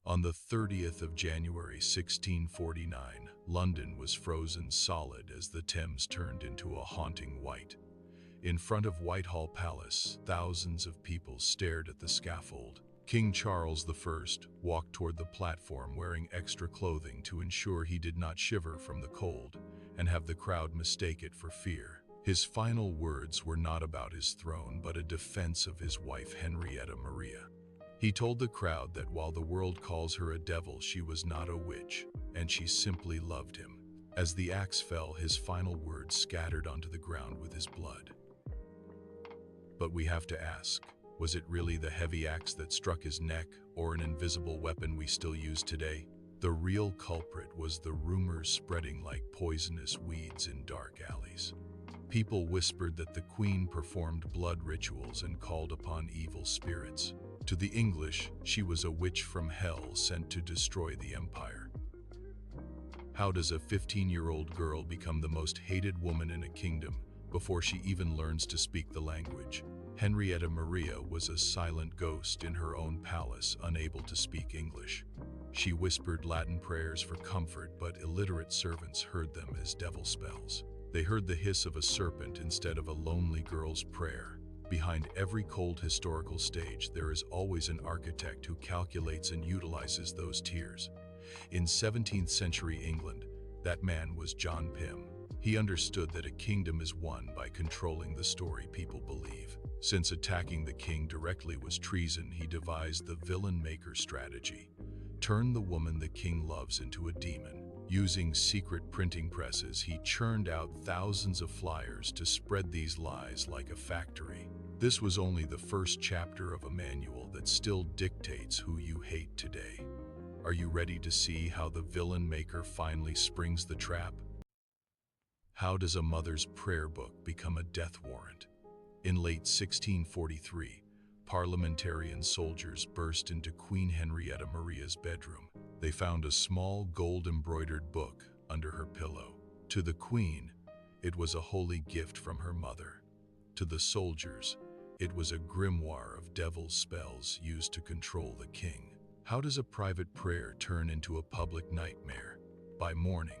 On the 30th of January 1649, London was frozen solid as the Thames turned into a haunting white. In front of Whitehall Palace, thousands of people stared at the scaffold. King Charles I walked toward the platform wearing extra clothing to ensure he did not shiver from the cold and have the crowd mistake it for fear. His final words were not about his throne, but a defense of his wife Henrietta Maria. He told the crowd that while the world calls her a devil, she was not a witch, and she simply loved him. As the axe fell, his final words scattered onto the ground with his blood. But we have to ask, was it really the heavy axe that struck his neck, or an invisible weapon we still use today? The real culprit was the rumors spreading like poisonous weeds in dark alleys. People whispered that the Queen performed blood rituals and called upon evil spirits. To the English, she was a witch from hell sent to destroy the empire. How does a 15-year-old girl become the most hated woman in a kingdom before she even learns to speak the language? Henrietta Maria was a silent ghost in her own palace, unable to speak English. She whispered Latin prayers for comfort, but illiterate servants heard them as devil spells. They heard the hiss of a serpent instead of a lonely girl's prayer. Behind every cold historical stage, there is always an architect who calculates and utilizes those tears. In 17th century England, that man was John Pym. He understood that a kingdom is won by controlling the story people believe. Since attacking the king directly was treason, he devised the villain maker strategy. Turn the woman the king loves into a demon. Using secret printing presses, he churned out thousands of flyers to spread these lies like a factory. This was only the first chapter of a manual that still dictates who you hate today. Are you ready to see how the villain maker finally springs the trap? How does a mother's prayer book become a death warrant? In late 1643, parliamentarian soldiers burst into Queen Henrietta Maria's bedroom. They found a small gold-embroidered book under her pillow. To the Queen, it was a holy gift from her mother. To the soldiers, it was a grimoire of devil's spells used to control the king. How does a private prayer turn into a public nightmare? By morning,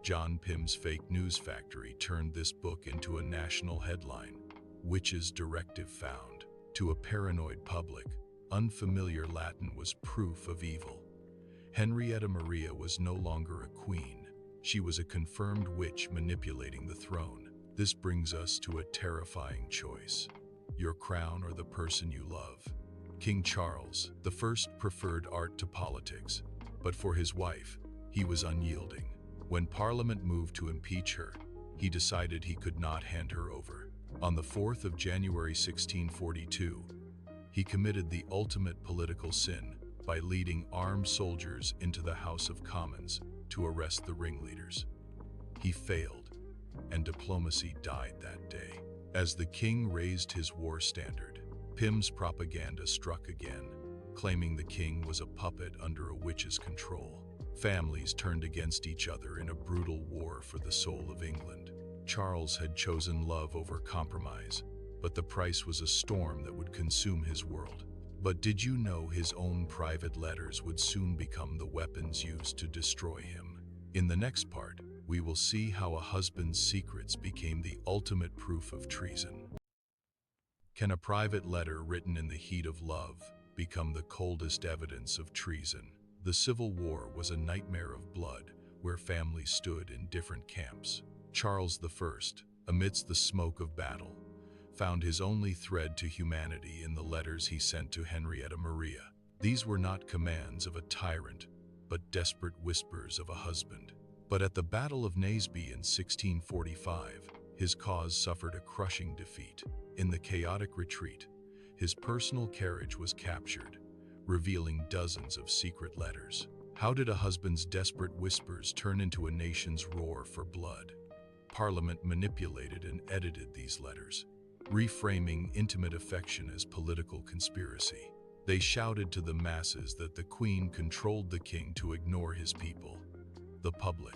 John Pym's fake news factory turned this book into a national headline: "Witch's Directive Found." To a paranoid public, unfamiliar Latin was proof of evil. Henrietta Maria was no longer a queen. She was a confirmed witch manipulating the throne. This brings us to a terrifying choice: your crown or the person you love. King Charles I preferred art to politics, but for his wife, he was unyielding. When Parliament moved to impeach her, he decided he could not hand her over. On the 4th of January 1642, he committed the ultimate political sin by leading armed soldiers into the House of Commons to arrest the ringleaders. He failed, and diplomacy died that day. As the king raised his war standard, Pym's propaganda struck again, claiming the king was a puppet under a witch's control. Families turned against each other in a brutal war for the soul of England. Charles had chosen love over compromise, but the price was a storm that would consume his world. But did you know his own private letters would soon become the weapons used to destroy him? In the next part, we will see how a husband's secrets became the ultimate proof of treason. Can a private letter written in the heat of love become the coldest evidence of treason? The Civil War was a nightmare of blood where families stood in different camps. Charles I, amidst the smoke of battle, found his only thread to humanity in the letters he sent to Henrietta Maria. These were not commands of a tyrant, but desperate whispers of a husband. But at the Battle of Naseby in 1645, his cause suffered a crushing defeat. In the chaotic retreat, his personal carriage was captured, revealing dozens of secret letters. How did a husband's desperate whispers turn into a nation's roar for blood? Parliament manipulated and edited these letters, reframing intimate affection as political conspiracy. They shouted to the masses that the Queen controlled the king to ignore his people. The public,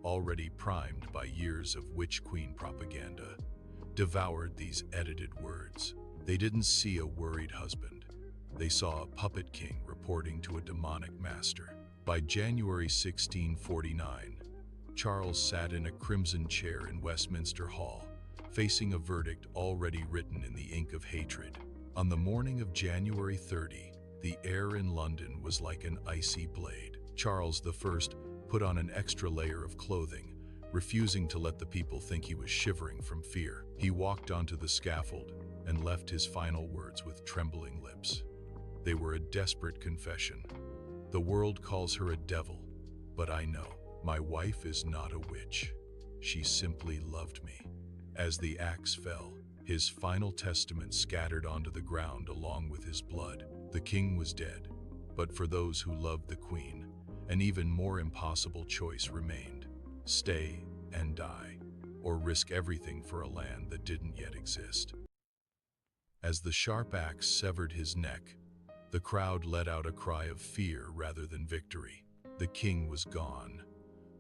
already primed by years of witch-queen propaganda, devoured these edited words. They didn't see a worried husband. They saw a puppet king reporting to a demonic master. By January 1649, Charles sat in a crimson chair in Westminster Hall, facing a verdict already written in the ink of hatred. On the morning of January 30, the air in London was like an icy blade. Charles I put on an extra layer of clothing, refusing to let the people think he was shivering from fear. He walked onto the scaffold and left his final words with trembling lips. They were a desperate confession. The world calls her a devil, but I know my wife is not a witch. She simply loved me. As the axe fell, his final testament scattered onto the ground along with his blood. The king was dead, but for those who loved the queen, an even more impossible choice remained: stay and die, or risk everything for a land that didn't yet exist. As the sharp axe severed his neck, the crowd let out a cry of fear rather than victory. The king was gone,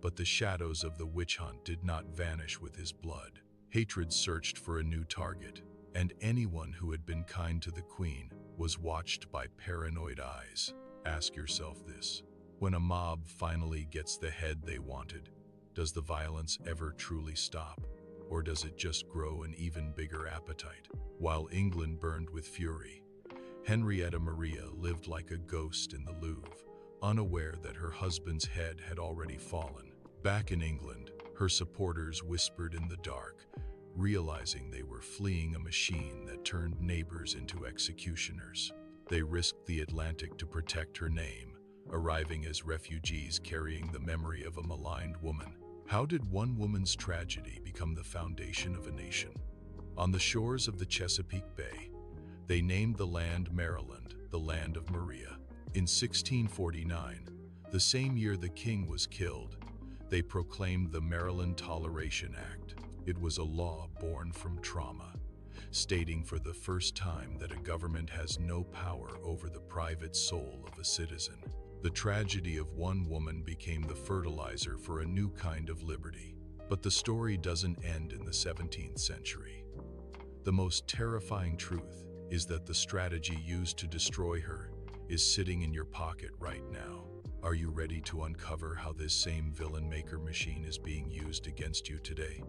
but the shadows of the witch hunt did not vanish with his blood. Hatred searched for a new target, and anyone who had been kind to the queen was watched by paranoid eyes. Ask yourself this: when a mob finally gets the head they wanted, does the violence ever truly stop, or does it just grow an even bigger appetite? While England burned with fury, Henrietta Maria lived like a ghost in the Louvre, unaware that her husband's head had already fallen. Back in England, her supporters whispered in the dark, realizing they were fleeing a machine that turned neighbors into executioners. They risked the Atlantic to protect her name, arriving as refugees carrying the memory of a maligned woman. How did one woman's tragedy become the foundation of a nation? On the shores of the Chesapeake Bay, they named the land Maryland, the land of Maria. In 1649, the same year the king was killed, they proclaimed the Maryland Toleration Act. It was a law born from trauma, stating for the first time that a government has no power over the private soul of a citizen. The tragedy of one woman became the fertilizer for a new kind of liberty. But the story doesn't end in the 17th century. The most terrifying truth is that the strategy used to destroy her is sitting in your pocket right now. Are you ready to uncover how this same villain maker machine is being used against you today?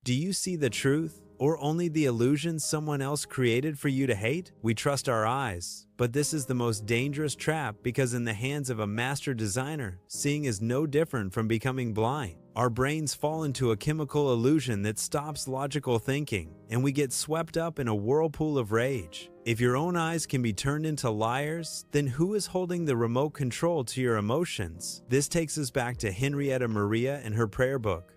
Do you see the truth, or only the illusion someone else created for you to hate? We trust our eyes, but this is the most dangerous trap because in the hands of a master designer, seeing is no different from becoming blind. Our brains fall into a chemical illusion that stops logical thinking, and we get swept up in a whirlpool of rage. If your own eyes can be turned into liars, then who is holding the remote control to your emotions? This takes us back to Henrietta Maria and her prayer book.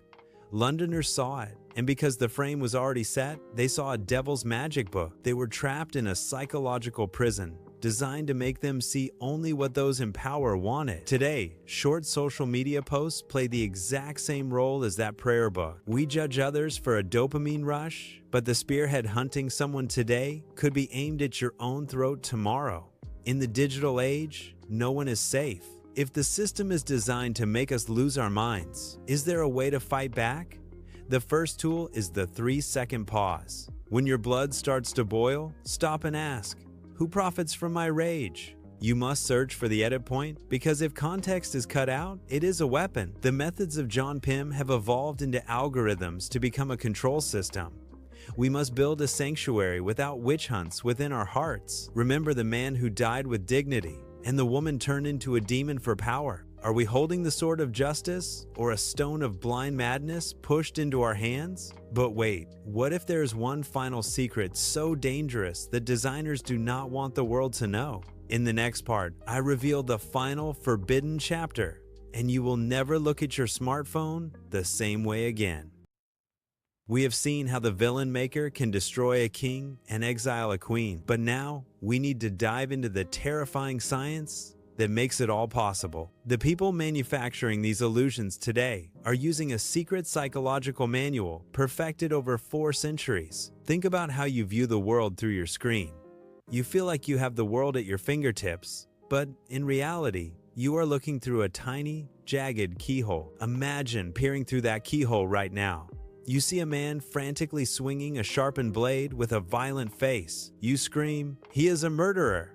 Londoners saw it, and because the frame was already set, they saw a devil's magic book. They were trapped in a psychological prison, designed to make them see only what those in power wanted. Today, short social media posts play the exact same role as that prayer book. We judge others for a dopamine rush, but the spearhead hunting someone today could be aimed at your own throat tomorrow. In the digital age, no one is safe. If the system is designed to make us lose our minds, is there a way to fight back? The first tool is the 3-second pause. When your blood starts to boil, stop and ask, who profits from my rage? You must search for the edit point, because if context is cut out, it is a weapon. The methods of John Pym have evolved into algorithms to become a control system. We must build a sanctuary without witch hunts within our hearts. Remember the man who died with dignity, and the woman turned into a demon for power. Are we holding the sword of justice or a stone of blind madness pushed into our hands? But wait, what if there's one final secret so dangerous that designers do not want the world to know? In the next part, I reveal the final forbidden chapter, and you will never look at your smartphone the same way again. We have seen how the villain maker can destroy a king and exile a queen, but now we need to dive into the terrifying science that makes it all possible. The people manufacturing these illusions today are using a secret psychological manual perfected over 4 centuries. Think about how you view the world through your screen. You feel like you have the world at your fingertips, but in reality, you are looking through a tiny, jagged keyhole. Imagine peering through that keyhole right now. You see a man frantically swinging a sharpened blade with a violent face. You scream, "He is a murderer!"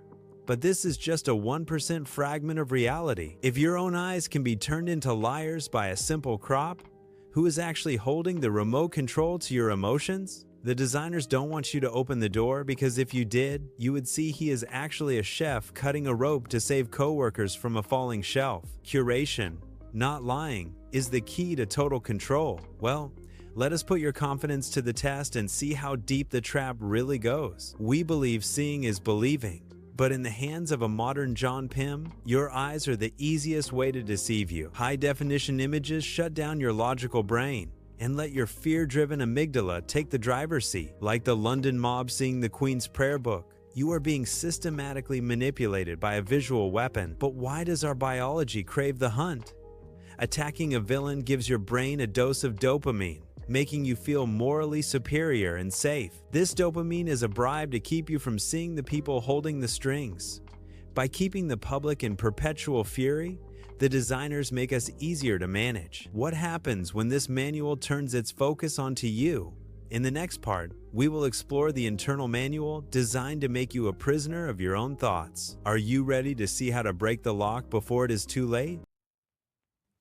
But this is just a 1% fragment of reality. If your own eyes can be turned into liars by a simple crop, who is actually holding the remote control to your emotions? The designers don't want you to open the door because if you did, you would see he is actually a chef cutting a rope to save coworkers from a falling shelf. Curation, not lying, is the key to total control. Well, let us put your confidence to the test and see how deep the trap really goes. We believe seeing is believing, but in the hands of a modern John Pym, your eyes are the easiest way to deceive you. High-definition images shut down your logical brain and let your fear-driven amygdala take the driver's seat. Like the London mob seeing the Queen's prayer book, you are being systematically manipulated by a visual weapon. But why does our biology crave the hunt? Attacking a villain gives your brain a dose of dopamine, making you feel morally superior and safe. This dopamine is a bribe to keep you from seeing the people holding the strings. By keeping the public in perpetual fury, the designers make us easier to manage. What happens when this manual turns its focus onto you? In the next part, we will explore the internal manual designed to make you a prisoner of your own thoughts. Are you ready to see how to break the lock before it is too late?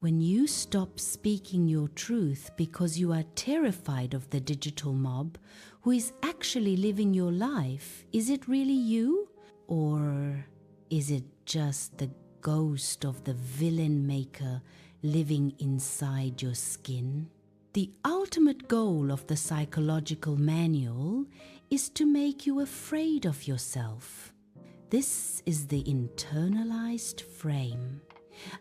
When you stop speaking your truth because you are terrified of the digital mob who is actually living your life, is it really you? Or is it just the ghost of the villain maker living inside your skin? The ultimate goal of the psychological manual is to make you afraid of yourself. This is the internalized frame,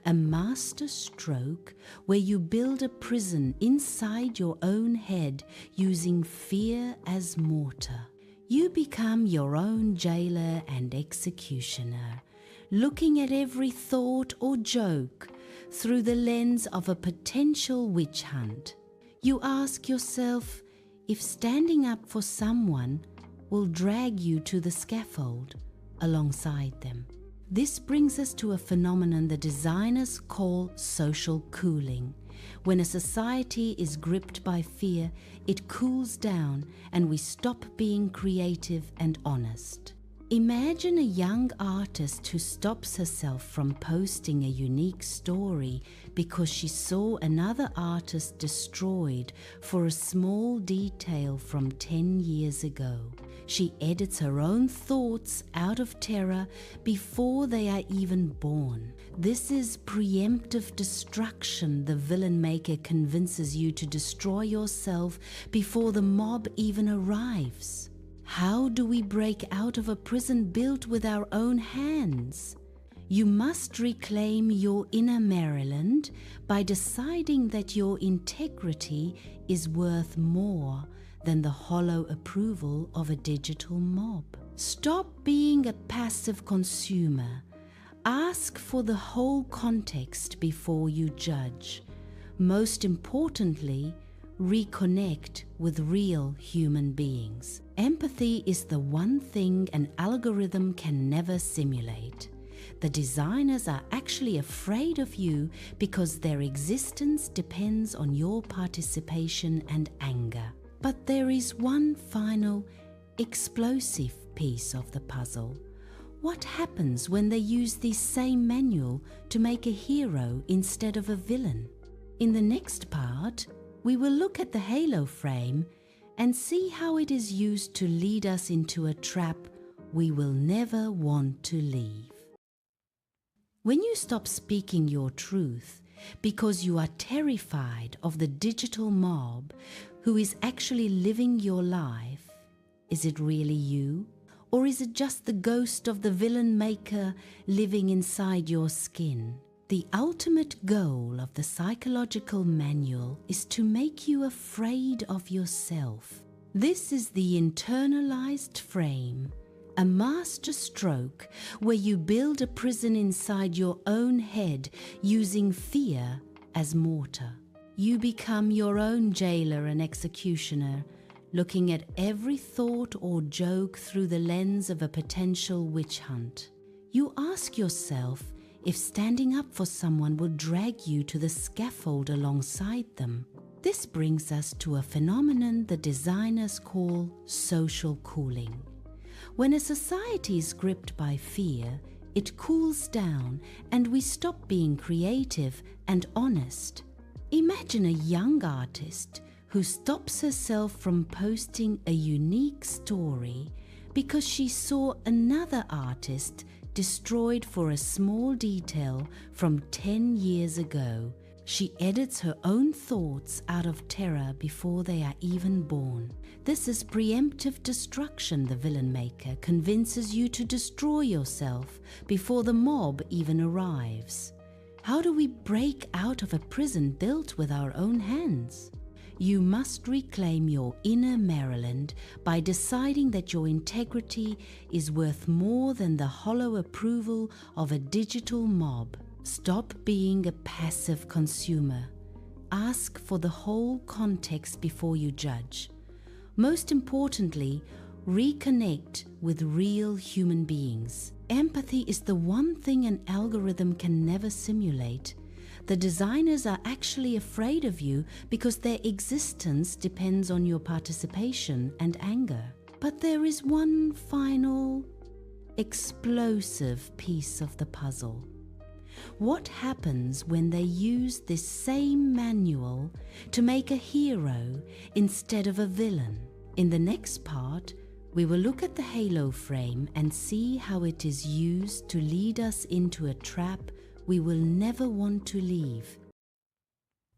a master stroke where you build a prison inside your own head using fear as mortar. You become your own jailer and executioner, looking at every thought or joke through the lens of a potential witch hunt. You ask yourself if standing up for someone will drag you to the scaffold alongside them. This brings us to a phenomenon the designers call social cooling. When a society is gripped by fear, it cools down and we stop being creative and honest. Imagine a young artist who stops herself from posting a unique story because she saw another artist destroyed for a small detail from 10 years ago. She edits her own thoughts out of terror before they are even born. This is preemptive destruction. The villain maker convinces you to destroy yourself before the mob even arrives. How do we break out of a prison built with our own hands? You must reclaim your inner Maryland by deciding that your integrity is worth more than the hollow approval of a digital mob. Stop being a passive consumer. Ask for the whole context before you judge. Most importantly, reconnect with real human beings. Empathy is the one thing an algorithm can never simulate. The designers are actually afraid of you because their existence depends on your participation and anger. But there is one final, explosive piece of the puzzle. What happens when they use this same manual to make a hero instead of a villain? In the next part, we will look at the halo frame and see how it is used to lead us into a trap we will never want to leave. When you stop speaking your truth because you are terrified of the digital mob who is actually living your life, is it really you? Or is it just the ghost of the villain maker living inside your skin? The ultimate goal of the psychological manual is to make you afraid of yourself. This is the internalized frame, a master stroke where you build a prison inside your own head using fear as mortar. You become your own jailer and executioner, looking at every thought or joke through the lens of a potential witch hunt. You ask yourself if standing up for someone will drag you to the scaffold alongside them. This brings us to a phenomenon the designers call social cooling. When a society is gripped by fear, it cools down and we stop being creative and honest. Imagine a young artist who stops herself from posting a unique story because she saw another artist destroyed for a small detail from 10 years ago. She edits her own thoughts out of terror before they are even born. This is preemptive destruction. The villain maker convinces you to destroy yourself before the mob even arrives. How do we break out of a prison built with our own hands? You must reclaim your inner Maryland by deciding that your integrity is worth more than the hollow approval of a digital mob. Stop being a passive consumer. Ask for the whole context before you judge. Most importantly, reconnect with real human beings. Empathy is the one thing an algorithm can never simulate. The designers are actually afraid of you because their existence depends on your participation and anger. But there is one final, explosive piece of the puzzle. What happens when they use this same manual to make a hero instead of a villain? In the next part, we will look at the halo frame and see how it is used to lead us into a trap we will never want to leave.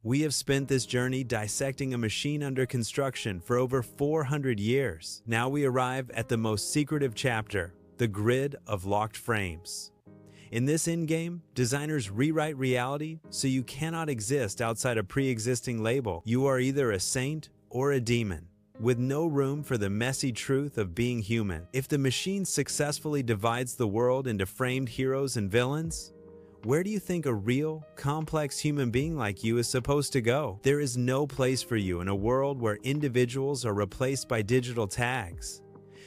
We have spent this journey dissecting a machine under construction for over 400 years. Now we arrive at the most secretive chapter, the grid of locked frames. In this endgame, designers rewrite reality so you cannot exist outside a pre-existing label. You are either a saint or a demon, with no room for the messy truth of being human. If the machine successfully divides the world into framed heroes and villains, where do you think a real, complex human being like you is supposed to go? There is no place for you in a world where individuals are replaced by digital tags.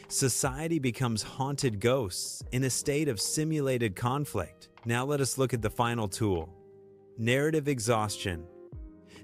Society becomes haunted ghosts in a state of simulated conflict. Now let us look at the final tool: narrative exhaustion.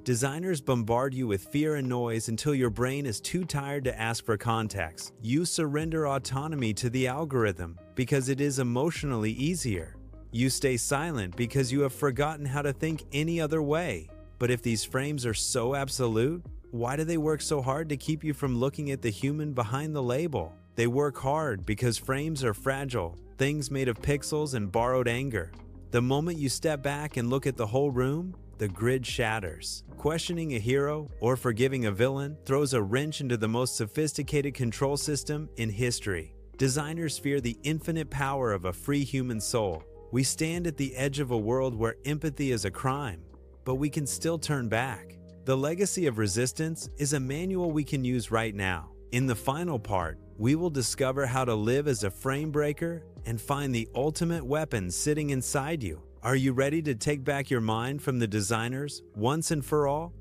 Designers bombard you with fear and noise until your brain is too tired to ask for context. You surrender autonomy to the algorithm because it is emotionally easier. You stay silent because you have forgotten how to think any other way. But if these frames are so absolute, why do they work so hard to keep you from looking at the human behind the label? They work hard because frames are fragile, things made of pixels and borrowed anger. The moment you step back and look at the whole room, the grid shatters. Questioning a hero or forgiving a villain throws a wrench into the most sophisticated control system in history. Designers fear the infinite power of a free human soul. We stand at the edge of a world where empathy is a crime, but we can still turn back. The legacy of resistance is a manual we can use right now. In the final part, we will discover how to live as a frame breaker and find the ultimate weapon sitting inside you. Are you ready to take back your mind from the designers once and for all?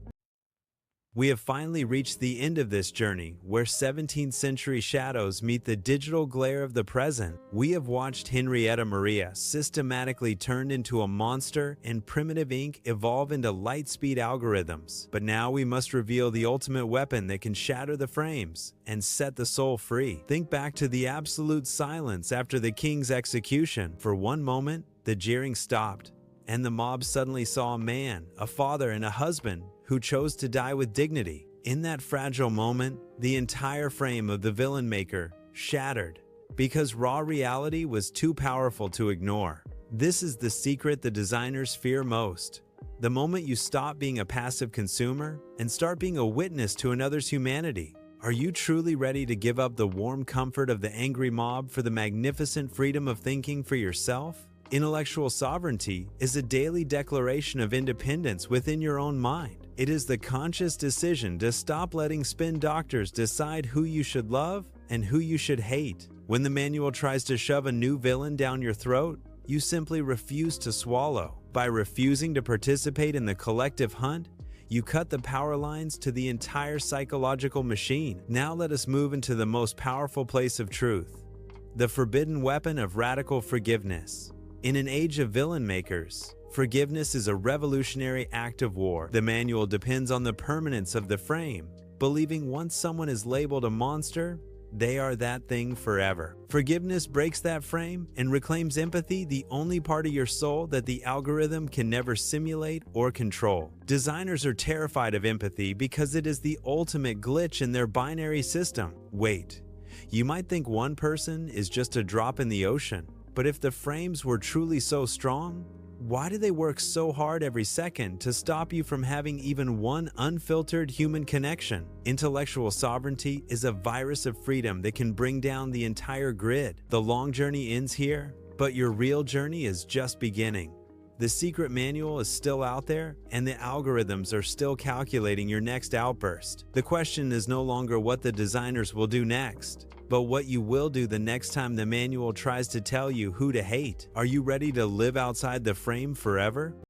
We have finally reached the end of this journey, where 17th century shadows meet the digital glare of the present. We have watched Henrietta Maria systematically turned into a monster and primitive ink evolve into light-speed algorithms. But now we must reveal the ultimate weapon that can shatter the frames and set the soul free. Think back to the absolute silence after the king's execution. For one moment, the jeering stopped, and the mob suddenly saw a man, a father, and a husband who chose to die with dignity. In that fragile moment, the entire frame of the villain maker shattered because raw reality was too powerful to ignore. This is the secret the designers fear most. The moment you stop being a passive consumer and start being a witness to another's humanity. Are you truly ready to give up the warm comfort of the angry mob for the magnificent freedom of thinking for yourself? Intellectual sovereignty is a daily declaration of independence within your own mind. It is the conscious decision to stop letting spin doctors decide who you should love and who you should hate. When the manual tries to shove a new villain down your throat, you simply refuse to swallow. By refusing to participate in the collective hunt, you cut the power lines to the entire psychological machine. Now let us move into the most powerful place of truth, the forbidden weapon of radical forgiveness. In an age of villain makers, Forgiveness is a revolutionary act of war. The manual depends on the permanence of the frame, believing once someone is labeled a monster, they are that thing forever. Forgiveness breaks that frame and reclaims empathy, the only part of your soul that the algorithm can never simulate or control. Designers are terrified of empathy because it is the ultimate glitch in their binary system. Wait, you might think one person is just a drop in the ocean, but if the frames were truly so strong, why do they work so hard every second to stop you from having even one unfiltered human connection? Intellectual sovereignty is a virus of freedom that can bring down the entire grid. The long journey ends here, but your real journey is just beginning. The secret manual is still out there, and the algorithms are still calculating your next outburst. The question is no longer what the designers will do next, but what you will do the next time the manual tries to tell you who to hate. Are you ready to live outside the frame forever?